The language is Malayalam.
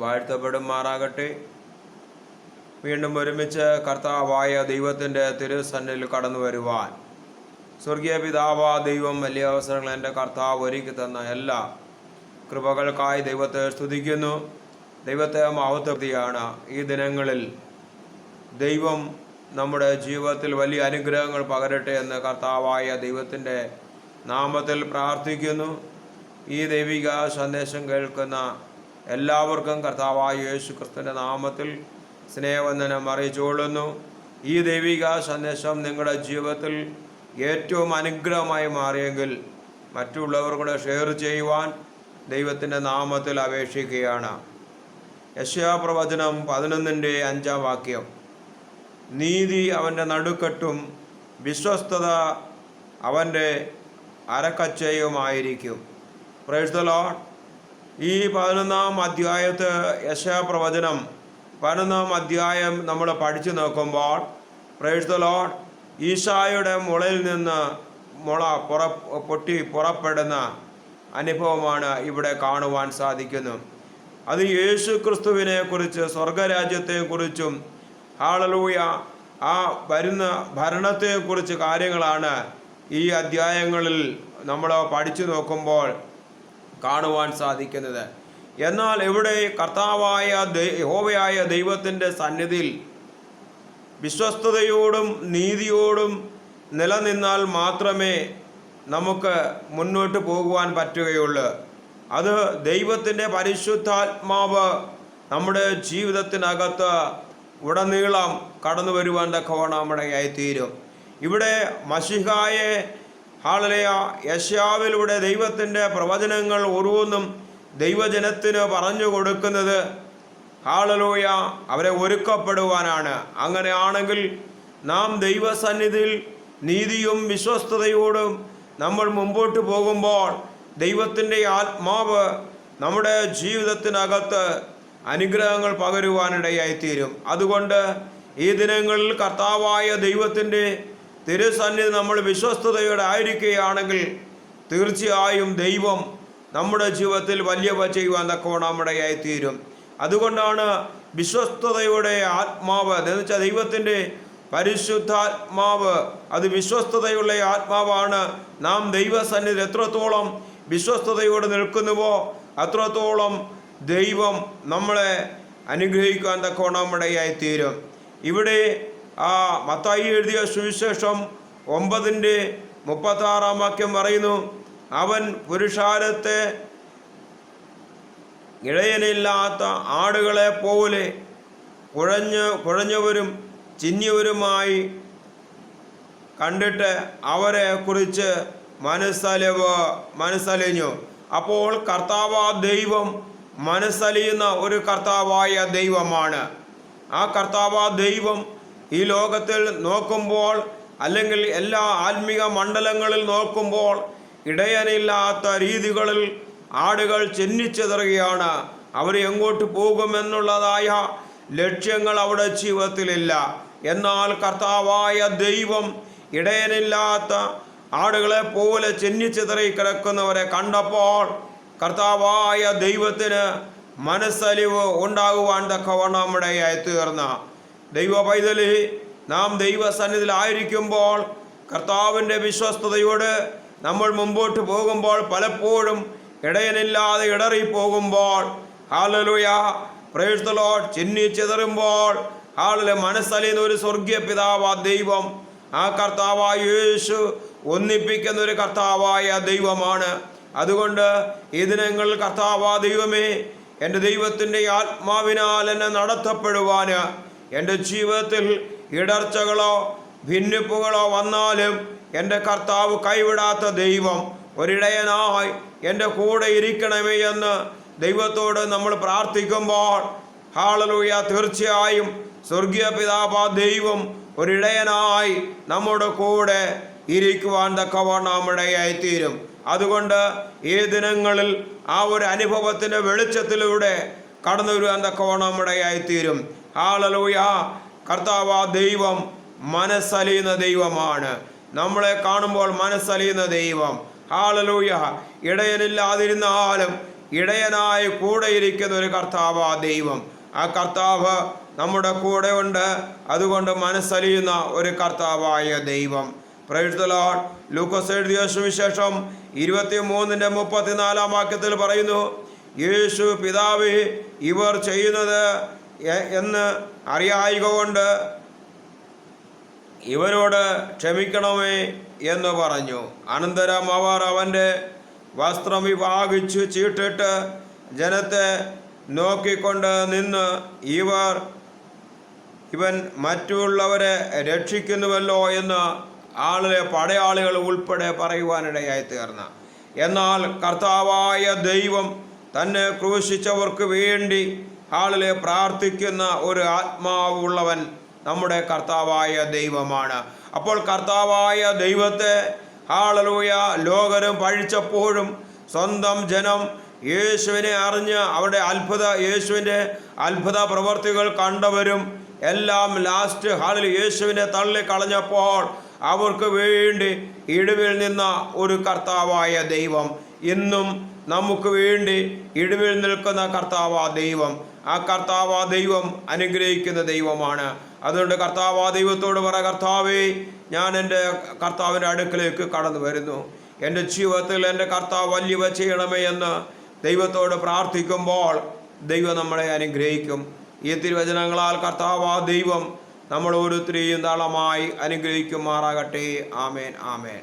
വാഴ്ത്തപ്പെടുമാറാകട്ടെ. വീണ്ടും ഒരുമിച്ച് കർത്താവായ ദൈവത്തിൻ്റെ തിരുസന്നിധിയിൽ കടന്നു വരുവാൻ സ്വർഗീയ പിതാവാ ദൈവം വലിയ അവസരങ്ങൾ എൻ്റെ കർത്താവ് ഒരുക്കി തന്ന എല്ലാ കൃപകൾക്കായി ദൈവത്തെ സ്തുതിക്കുന്നു. ദൈവത്തെ മഹത്വപ്പെടുത്തിയാണ് ഈ ദിനങ്ങളിൽ ദൈവം നമ്മുടെ ജീവിതത്തിൽ വലിയ അനുഗ്രഹങ്ങൾ പകരട്ടെ എന്ന് കർത്താവായ ദൈവത്തിൻ്റെ നാമത്തിൽ പ്രാർത്ഥിക്കുന്നു. ഈ ദൈവിക സന്ദേശം കേൾക്കുന്ന എല്ലാവർക്കും കർത്താവായ യേശു ക്രിസ്തുവിൻ്റെ നാമത്തിൽ സ്നേഹവന്ദനം അറിയിച്ചുകൊള്ളുന്നു. ഈ ദൈവിക സന്ദേശം നിങ്ങളുടെ ജീവിതത്തിൽ ഏറ്റവും അനുഗ്രഹമായി മാറിയെങ്കിൽ മറ്റുള്ളവർ കൂടെ ഷെയർ ചെയ്യുവാൻ ദൈവത്തിൻ്റെ നാമത്തിൽ അപേക്ഷിക്കുകയാണ്. യെശയ്യാപ്രവചനം 11:5 നീതി അവൻ്റെ നടുക്കെട്ടും വിശ്വസ്തത അവൻ്റെ അരക്കച്ചയുമായിരിക്കും. Price the Lord. ഈ 11-ാം അധ്യായത്ത് യെശയ്യാപ്രവചനം 11-ാം അധ്യായം നമ്മൾ പഠിച്ചു നോക്കുമ്പോൾ പ്രൈസ് ദി ലോർഡ് ഈശായുടെ മുളയിൽ നിന്ന് മുള പൊട്ടി പുറപ്പെടുന്ന അനുഭവമാണ് ഇവിടെ കാണുവാൻ സാധിക്കുന്നു. അത് യേശു ക്രിസ്തുവിനെ കുറിച്ച്, സ്വർഗരാജ്യത്തെക്കുറിച്ചും ഹല്ലേലൂയ ആ വരുന്ന ഭരണത്തെക്കുറിച്ച് കാര്യങ്ങളാണ് ഈ അധ്യായങ്ങളിൽ നമ്മൾ പഠിച്ചു നോക്കുമ്പോൾ കാണുവാൻ സാധിക്കുന്നത്. എന്നാൽ ഇവിടെ കർത്താവായ യഹോവയായ ദൈവത്തിൻ്റെ സന്നിധിയിൽ വിശ്വസ്തയോടും നീതിയോടും നിലനിന്നാൽ മാത്രമേ നമുക്ക് മുന്നോട്ട് പോകുവാൻ പറ്റുകയുള്ളൂ. അത് ദൈവത്തിൻ്റെ പരിശുദ്ധാത്മാവ് നമ്മുടെ ജീവിതത്തിനകത്ത് ഉടനീളം കടന്നു വരുവാൻ തക്കവണ്ണം ഇടയായിത്തീരും. ഇവിടെ മശിഹായെ ഹല്ലേലൂയ യെശയ്യാവിലൂടെ ദൈവത്തിൻ്റെ പ്രവചനങ്ങൾ ഓരോന്നും ദൈവജനത്തിന് പറഞ്ഞു കൊടുക്കുന്നത് ഹല്ലേലൂയ അവരെ ഒരുക്കപ്പെടുവാനാണ്. അങ്ങനെയാണെങ്കിൽ നാം ദൈവസന്നിധിയിൽ നീതിയും വിശ്വസ്തയോടും നമ്മൾ മുമ്പോട്ട് പോകുമ്പോൾ ദൈവത്തിൻ്റെ ആത്മാവ് നമ്മുടെ ജീവിതത്തിനകത്ത് അനുഗ്രഹങ്ങൾ പകരുവാനിടയായിത്തീരും. അതുകൊണ്ട് ഈ ദിനങ്ങളിൽ കർത്താവായ ദൈവത്തിൻ്റെ തിരുസന്നിധി നമ്മൾ വിശ്വസ്തയോടെ ആയിരിക്കുകയാണെങ്കിൽ തീർച്ചയായും ദൈവം നമ്മുടെ ജീവിതത്തിൽ വലിയവ ചെയ്യുവാൻ തക്കവണ്ണം ഇടയായിത്തീരും. അതുകൊണ്ടാണ് വിശ്വസ്തതയുടെ ആത്മാവ് എന്ന് വെച്ചാൽ ദൈവത്തിൻ്റെ പരിശുദ്ധാത്മാവ്, അത് വിശ്വസ്തതയുള്ള ആത്മാവാണ്. നാം ദൈവസന്നിധിയിൽ എത്രത്തോളം വിശ്വസ്തയോടെ നിൽക്കുന്നുവോ അത്രത്തോളം ദൈവം നമ്മളെ അനുഗ്രഹിക്കാൻ തക്കവണ്ണം ഇടയായിത്തീരും. ഇവിടെ മത്തായി എഴുതിയ സുവിശേഷം 9:36 പറയുന്നു, അവൻ പുരുഷാരത്തെ ഇടയനില്ലാത്ത ആടുകളെ പോലെ കുഴഞ്ഞവരും ചിന്നിയവരുമായി കണ്ടിട്ട് അവരെ കുറിച്ച് മനസ്സലിഞ്ഞു. അപ്പോൾ കർത്താവായ ദൈവം മനസ്സലിയുന്ന ഒരു കർത്താവായ ദൈവമാണ്. ആ കർത്താവായ ദൈവം ഈ ലോകത്തിൽ നോക്കുമ്പോൾ, അല്ലെങ്കിൽ എല്ലാ ആത്മീക മണ്ഡലങ്ങളിൽ നോക്കുമ്പോൾ ഇടയനില്ലാത്ത രീതികളിൽ ആടുകൾ ചെന്നിച്ചെതറുകയാണ്. അവർ എങ്ങോട്ട് പോകുമെന്നുള്ളതായ ലക്ഷ്യങ്ങൾ അവിടെ ജീവിതത്തിലില്ല. എന്നാൽ കർത്താവായ ദൈവം ഇടയനില്ലാത്ത ആടുകളെ പോലെ ചെന്നിച്ചെതറി കിടക്കുന്നവരെ കണ്ടപ്പോൾ കർത്താവായ ദൈവത്തിന് മനസ്സലിവ് ഉണ്ടാകുവാൻ തക്കവണ്ണം ഇടയായി തീർന്ന ദൈവ പൈതലി, നാം ദൈവസന്നിധിയിലായിരിക്കുമ്പോൾ കർത്താവിൻ്റെ വിശ്വസ്തയോട് നമ്മൾ മുമ്പോട്ട് പോകുമ്പോൾ പലപ്പോഴും ഇടയനില്ലാതെ ഇടറിപ്പോകുമ്പോൾ ഹല്ലേലൂയ പ്രൈസ് ദി ലോർഡ് ചിന്നിച്ചെതറുമ്പോൾ ഹല്ലേലൂയ മനസ്സലിയുന്ന ഒരു സ്വർഗീയ പിതാവായ ദൈവം, ആ കർത്താവായ യേശു ഒന്നിപ്പിക്കുന്ന ഒരു കർത്താവായ ദൈവമാണ്. അതുകൊണ്ട് ഈ ദിനങ്ങളിൽ കർത്താവായ ദൈവമേ, എൻ്റെ ദൈവത്തിൻ്റെ ആത്മാവിനാൽ എന്നെ നടത്തപ്പെടുവാൻ, എൻ്റെ ജീവിതത്തിൽ ഇടർച്ചകളോ ഭിന്നിപ്പുകളോ വന്നാലും എൻ്റെ കർത്താവ് കൈവിടാത്ത ദൈവം, ഒരിടയനായി എൻ്റെ കൂടെ ഇരിക്കണമേ എന്ന് ദൈവത്തോട് നമ്മൾ പ്രാർത്ഥിക്കുമ്പോൾ ഹല്ലേലൂയ തീർച്ചയായും സ്വർഗീയ പിതാവായ ദൈവം ഒരിടയനായി നമ്മുടെ കൂടെ ഇരിക്കുവാൻ തക്കവണ്ണം ഇടയായിത്തീരും. അതുകൊണ്ട് ഈ ദിനങ്ങളിൽ ആ ഒരു അനുഭവത്തിൻ്റെ വെളിച്ചത്തിലൂടെ കടന്നു വരുവാൻ തക്കവണ്ണം ഇടയായിത്തീരും. ഹല്ലേലൂയ കർത്താവായ ദൈവം മനസ്സലിയുന്ന ദൈവമാണ്. നമ്മളെ കാണുമ്പോൾ മനസ്സലിയുന്ന ദൈവം. ഹല്ലേലൂയ ഇടയനില്ലാതിരുന്നാലും ഇടയനായി കൂടെയിരിക്കുന്ന ഒരു കർത്താവ് ദൈവം. ആ കർത്താവ് നമ്മുടെ കൂടെ ഉണ്ട്. അതുകൊണ്ട് മനസ്സലിയുന്ന ഒരു കർത്താവായ ദൈവം. Price the Lord. ലൂക്കോസ് എഴുതിയ സുവിശേഷം 23:34 വാക്യത്തിൽ പറയുന്നു, യേശു പിതാവേ ഇവർ ചെയ്യുന്നത് എന്ന് അറിയായിക കൊണ്ട് ഇവരോട് ക്ഷമിക്കണമേ എന്ന് പറഞ്ഞു. അനന്തരം അവർ അവൻ്റെ വസ്ത്രം വിഭാഗിച്ചു ചീട്ടിട്ട് ജനത്തെ നോക്കിക്കൊണ്ട് നിന്ന് ഇവൻ മറ്റുള്ളവരെ രക്ഷിക്കുന്നുവല്ലോ എന്ന് പടയാളികൾ ഉൾപ്പെടെ പറയുവാനിടയായി തീർന്ന. എന്നാൽ കർത്താവായ ദൈവം തന്നെ ക്രൂശിച്ചവർക്ക് വേണ്ടി പ്രാർത്ഥിക്കുന്ന ഒരു ആത്മാവുള്ളവൻ നമ്മുടെ കർത്താവായ ദൈവമാണ്. അപ്പോൾ കർത്താവായ ദൈവത്തെ ഹല്ലേലൂയ ലോകരും പഴിച്ചപ്പോഴും സ്വന്തം ജനം യേശുവിനെ അറിഞ്ഞ് യേശുവിൻ്റെ അത്ഭുത പ്രവർത്തികൾ കണ്ടവരും എല്ലാം ലാസ്റ്റ് യേശുവിനെ തള്ളിക്കളഞ്ഞപ്പോൾ അവർക്ക് വേണ്ടി ഇടിവിൽ നിന്ന ഒരു കർത്താവായ ദൈവം ഇന്നും നമുക്ക് വേണ്ടി ഇടിവിൽ നിൽക്കുന്ന കർത്താവാ ദൈവം. ആ കർത്താവാ ദൈവം അനുഗ്രഹിക്കുന്ന ദൈവമാണ്. അതുകൊണ്ട് കർത്താവാ ദൈവത്തോട് പറ, കർത്താവേ ഞാൻ എൻ്റെ കർത്താവിൻ്റെ അടുക്കലേക്ക് കടന്നു വരുന്നു, എൻ്റെ ജീവിതത്തിൽ എൻ്റെ കർത്താവ് വലിയവ ചെയ്യണമേ എന്ന് ദൈവത്തോട് പ്രാർത്ഥിക്കുമ്പോൾ ദൈവം നമ്മളെ അനുഗ്രഹിക്കും. ഈ തിരുവചനങ്ങളാൽ കർത്താവാ ദൈവം നമ്മൾ ഓരോരുത്തരെയും ധാരാളമായി അനുഗ്രഹിക്കുമാറാകട്ടെ. ആമേൻ, ആമേൻ.